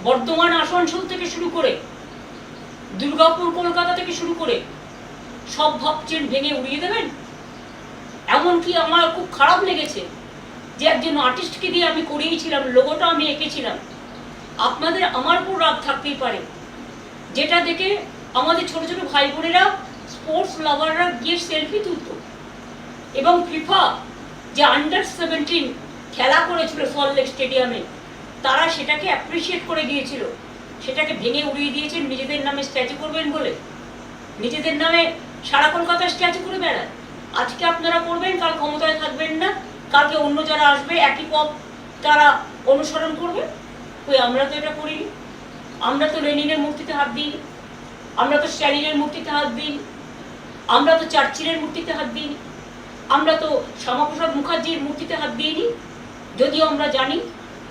বর্ধমান আসানসোল থেকে শুরু করে দুর্গাপুর কলকাতা থেকে শুরু করে সব ভাবছেন ভেঙে উড়িয়ে দেবেন। এমনকি আমার খুব খারাপ লেগেছে যে একজন আর্টিস্টকে দিয়ে আমি করিয়েছিলাম, লোগোটা আমি এঁকেছিলাম। আপনাদের আমার উপর রাগ থাকতেই পারে, যেটা দেখে আমাদের ছোট ছোট ভাই বোনেরা স্পোর্টস লাভাররা গিয়ে সেলফি তুলত এবং ফিফা যে আন্ডার-17 খেলা করেছিল সল্টলেক স্টেডিয়ামে, তারা সেটাকে অ্যাপ্রিসিয়েট করে গিয়েছিল। সেটাকে ভেঙে উড়িয়ে দিয়েছেন নিজেদের নামে স্ট্যাচু করবেন বলে। নিজেদের নামে সারা কলকাতা স্ট্যাচু করে বেড়ায়। আজকে আপনারা করবেন, কাল ক্ষমতায় থাকবেন না, কালকে অন্য যারা আসবে একই পথ তারা অনুসরণ করবে। ওই আমরা তো এটা করিনি। আমরা তো লেনিনের মূর্তিতে হাত দিই, আমরা তো স্ট্যালিনের মূর্তিতে হাত দিই, আমরা তো চার্চিলের মূর্তিতে হাত দিই, আমরা তো শ্যামাপ্রসাদ মুখার্জির মূর্তিতে হাত দিইনি, যদিও আমরা জানি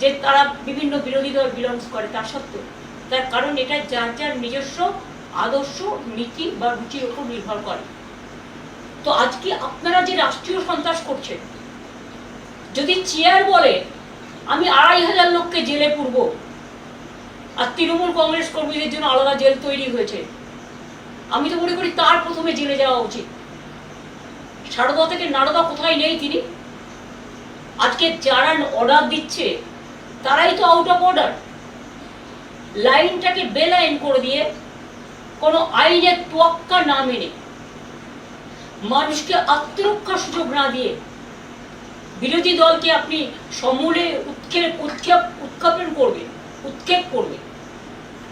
যে তারা বিভিন্ন বিরোধী দল বিলংস করে। তার সত্ত্বেও তার কারণ এটা যার যার নিজস্ব আদর্শ, নীতি বা রুচির উপর নির্ভর করে। তো আজকে আপনারা যে রাষ্ট্রীয় সন্ত্রাস করছেন, যদি চেয়ার বলে আমি 2500 লোককে জেলে পুরব, আর তৃণমূল কংগ্রেস কর্মীদের জন্য আলাদা জেল তৈরি হয়েছে, আমি তো মনে করি তার প্রথমে জেলে যাওয়া উচিত। সারদা থেকে নারদা কোথায় নেই তিনি। আজকে যারা অর্ডার দিচ্ছে তারাই তো আউট অফ অর্ডার। লাইনটাকে বেলাইন করে দিয়ে কোনো আইনের তোয়াক্কা না মেনে, মানুষকে আত্মরক্ষার সুযোগ না দিয়ে বিরোধী দলকে আপনি সমূলে উৎক্ষেপণ করবে, উৎক্ষেপ করবে,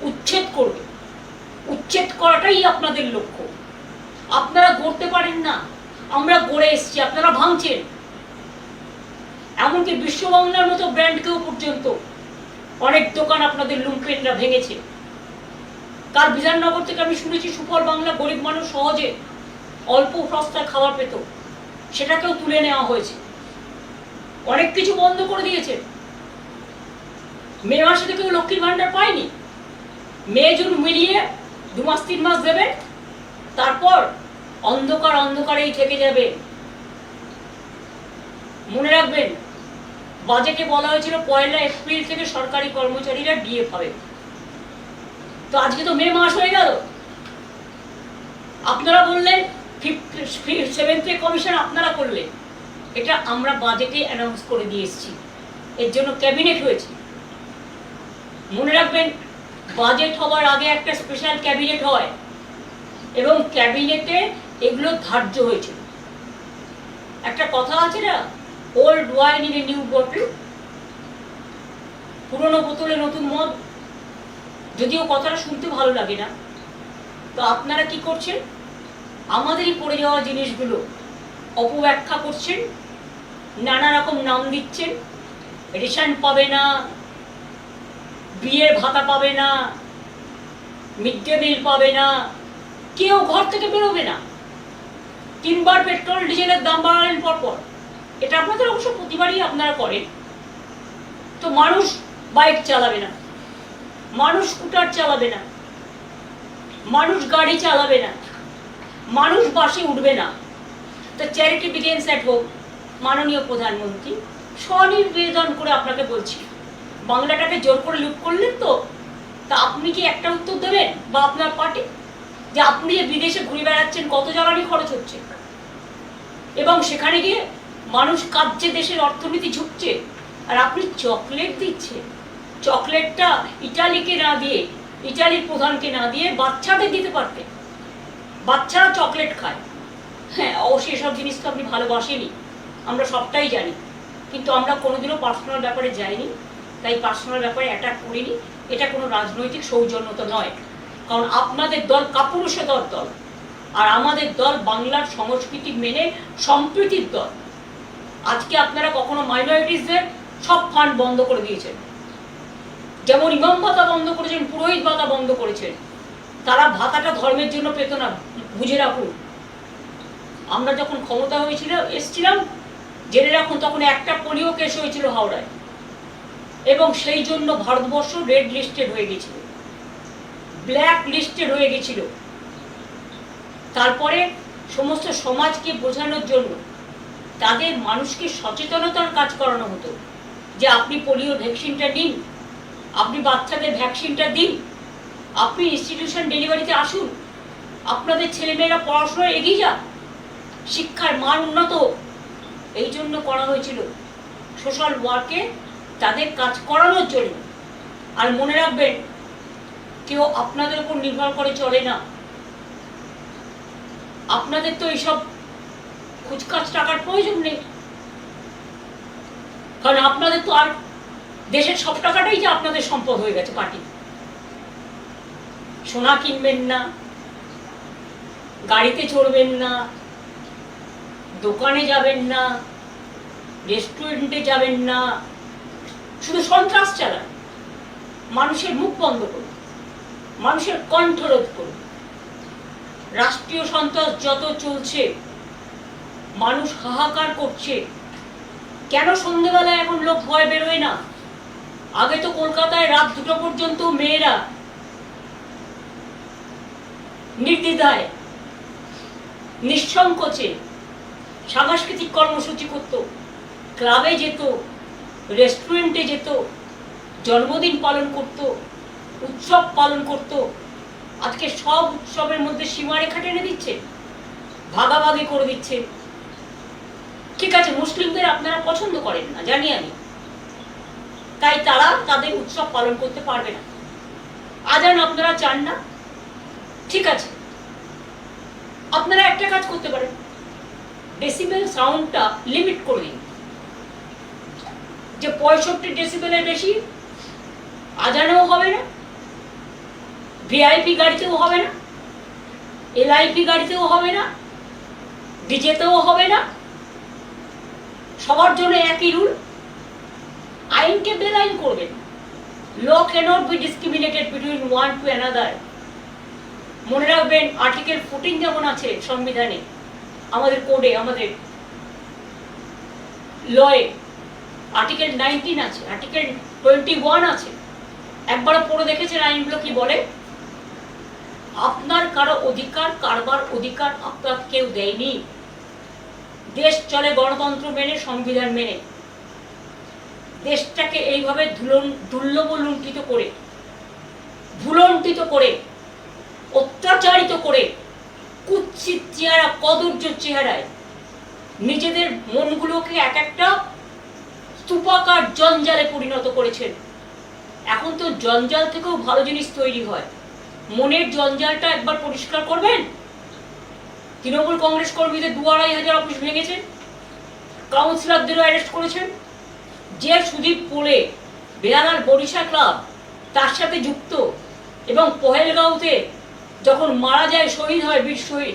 উচ্ছেদ করবে। উচ্ছেদ করাটাই আপনাদের লক্ষ্য। আপনারা গড়তে পারেন না, আমরা গড়ে এসছি, আপনারা ভাঙছেন। এমনকি বিশ্ব বাংলার মতো ব্র্যান্ডকেও পর্যন্ত অনেক দোকান আপনাদের লুম্পেনরা ভেঙেছে। কাল বিধাননগর থেকে আমি শুনেছি সুফল বাংলা গরিব মানুষ সহজে অল্প সস্তায় খাবার পেত, সেটাকেও তুলে নেওয়া হয়েছে। অনেক কিছু বন্ধ করে দিয়েছে। মে মাসে তো কেউ লক্ষ্মীর ভান্ডার পায়নি। মে জুন মিলিয়ে 2 মাস 3 মাস দেবে, তারপর অন্ধকার অন্ধকারেই থেকে যাবে। মনে রাখবেন, বাজেটে বলা হয়েছিল 1 এপ্রিল থেকে সরকারি কর্মচারীরা ডিএ পাবে। তো আজকে তো মে মাস হয়ে গেল। আপনারা বললেন 7th কমিশন আপনারা করলেন, এটা আমরা বাজেটে অ্যানাউন্স করে দিয়ে এসেছি। এর জন্য ক্যাবিনেট হয়েছে। মনে রাখবেন, বাজেট হওয়ার আগে একটা স্পেশাল ক্যাবিনেট হয় এবং ক্যাবিনেটে এগুলো ধার্য হয়েছিল। একটা কথা আছে না, old wine in a new bottle, পুরনো বোতলে নতুন মদ। যদিও কথাটা শুনতে ভালো লাগে না, তো আপনারা কি করছেন? আমাদেরই পড়ে যাওয়া জিনিসগুলো অপব্যাখ্যা করছেন, নানা রকম নাম দিচ্ছেন। রেশন পাবে না, বিয়ের ভাতা পাবে না, মিড ডে মিল পাবে না, কেউ ঘর থেকে বেরোবে না। 3 বার পেট্রোল ডিজেলের দাম বাড়ালেন পরপর। এটা আপনাদের অবশ্য প্রতিবারই আপনারা করেন। তো মানুষ বাইক চালাবে না, মানুষ স্কুটার চালাবে না, মানুষ গাড়ি চালাবে না, মানুষ বাসে উঠবে না। তো চ্যারিটি বিগিনস অ্যাট হোম। মাননীয় প্রধানমন্ত্রী স্বনিবেদন করে আপনাকে বলছি, বাংলাটাকে জোর করে লুট করলেন তো, তা আপনি কি একটা উত্তর দেবেন বা আপনার পার্টি, যে আপনি যে বিদেশে ঘুরে বেড়াচ্ছেন, কত জ্বালানি খরচ হচ্ছে এবং সেখানে গিয়ে মানুষ কাঁদছে, দেশের অর্থনীতি ঝুঁকছে, আর আপনি চকলেট দিচ্ছেন। চকলেটটা ইটালিকে না দিয়ে, ইটালির প্রধানকে না দিয়ে বাচ্চাদের দিতে পারতেন। বাচ্চারা চকলেট খায়। হ্যাঁ, অবশ্যই এসব জিনিস তো আপনি ভালোবাসেনি, আমরা সবটাই জানি, কিন্তু আমরা কোনোদিনও পার্সোনাল ব্যাপারে যাইনি, তাই পার্সোনাল ব্যাপারে অ্যাটাক করিনি। এটা কোনো রাজনৈতিক সৌজন্যতা নয়, কারণ আপনাদের দল কাপুরুষতার দল, আর আমাদের দল বাংলার সংস্কৃতি মেনে সম্প্রীতির দল। আজকে আপনারা কখনো মাইনরিটিসদের সব ফান্ড বন্ধ করে দিয়েছেন, যেমন ইমাম ভাতা বন্ধ করেছেন, পুরোহিত ভাতা বন্ধ করেছেন। তারা ভাতাটা ধর্মের জন্য পেত না, বুঝে রাখুন। আমরা যখন ক্ষমতা এসছিলাম, জেনে রাখুন, তখন একটা পোলিও কেস হয়েছিল হাওড়ায়, এবং সেই জন্য ভারতবর্ষ রেড লিস্টেড হয়ে গেছিল, ব্ল্যাক লিস্টেড হয়ে গেছিল। তারপরে সমস্ত সমাজকে বোঝানোর জন্য তাদের মানুষকে সচেতনতার কাজ করানো হতো, যে আপনি পোলিও ভ্যাকসিনটা নিন, আপনি বাচ্চাদের ভ্যাকসিনটা দিন, আপনি ইনস্টিটিউশন ডেলিভারিতে আসুন, আপনাদের ছেলেমেয়েরা পড়াশোনায় এগিয়ে যাক, শিক্ষার মান উন্নত হোক। এই জন্য করা হয়েছিল সোশ্যাল ওয়ার্কে, তাদের কাজ করানোর জন্য। আর মনে রাখবেন, কেউ আপনাদের উপর নির্ভর করে চলে না। আপনাদের তো এইসব খুচখাচ টাকার প্রয়োজন নেই, কারণ আপনাদের তো আর দেশের সব টাকাটাই যে আপনাদের সম্পদ হয়ে গেছে পার্টি। সোনা কিনবেন না, গাড়িতে চড়বেন না, দোকানে যাবেন না, রেস্টুরেন্টে যাবেন না, শুধু সন্ত্রাস চালান। মানুষের মুখ বন্ধ করুন, মানুষের কণ্ঠরোধ করুন। রাষ্ট্রীয় সন্ত্রাস যত চলছে, মানুষ হাহাকার করছে। কেন সন্ধ্যেবেলায় এখন লোক ভয় বেরোয় না? আগে তো কলকাতায় রাত 2টো পর্যন্ত মেয়েরা নির্দ্বিধায় নিঃসংকোচে সাংস্কৃতিক কর্মসূচি করত, ক্লাবে যেত, রেস্টুরেন্টে যেত, জন্মদিন পালন করত, উৎসব পালন করত। আজকে সব উৎসবের মধ্যে সীমারেখা টেনে দিচ্ছে, ভাগাভাগি করে দিচ্ছে। ঠিক আছে, মুসলিমদের আপনারা পছন্দ করেন না, জানি আমি, তাই তারা তাদের উৎসব পালন করতে পারবে না। আজান আপনারা চান না, ঠিক আছে, আপনারা একটা কাজ করতে পারেন, ডেসিবেল সাউন্ডটা লিমিট করে দিন, যে 65 ডেসিবেলের বেশি আজানেও হবে না, ভিআইপি গাড়িতেও হবে না, এলআইপি গাড়িতেও হবে না, ডিজেতেও হবে না। সবার জন্য একই রুল। আইনকে বেআইন করবেন। Law cannot be discriminated between one টু অ্যানাদার। মনে রাখবেন, আর্টিকেল 14 যেমন আছে সংবিধানে, আমাদের কোডে, আমাদের লয়ে আর্টিকেল 19 আছে, আর্টিকেল 21 আছে। একবার পড়ে দেখেছেন আইনগুলো কি বলে? আপনার কারো অধিকার কারবার অধিকার আপনার কেউ দেয়নি। দেশ চলে গণতন্ত্র মেনে, সংবিধান মেনে। দেশটাকে এইভাবে দুর্লভলুণ্ঠিত করে, ভুলণ্ঠিত করে, অত্যাচারিত করে, কুৎসিত চেহারা, কদর্য চেহারায় নিজেদের মনগুলোকে এক একটা স্তূপাকার জঞ্জালে পরিণত করেছেন। এখন তো জঞ্জাল থেকেও ভালো জিনিস তৈরি হয়। মনের জঞ্জালটা একবার পরিষ্কার করবেন। তৃণমূল কংগ্রেস কর্মীদের 2,500 অফিস ভেঙেছেন, কাউন্সিলরদেরও অ্যারেস্ট করেছেন। যে সুদীপ পোলে বেহালার বরিশা ক্লাব তার সাথে যুক্ত, এবং পহেলগাঁওতে যখন মারা যায়, শহীদ হয়, বীর শহীদ,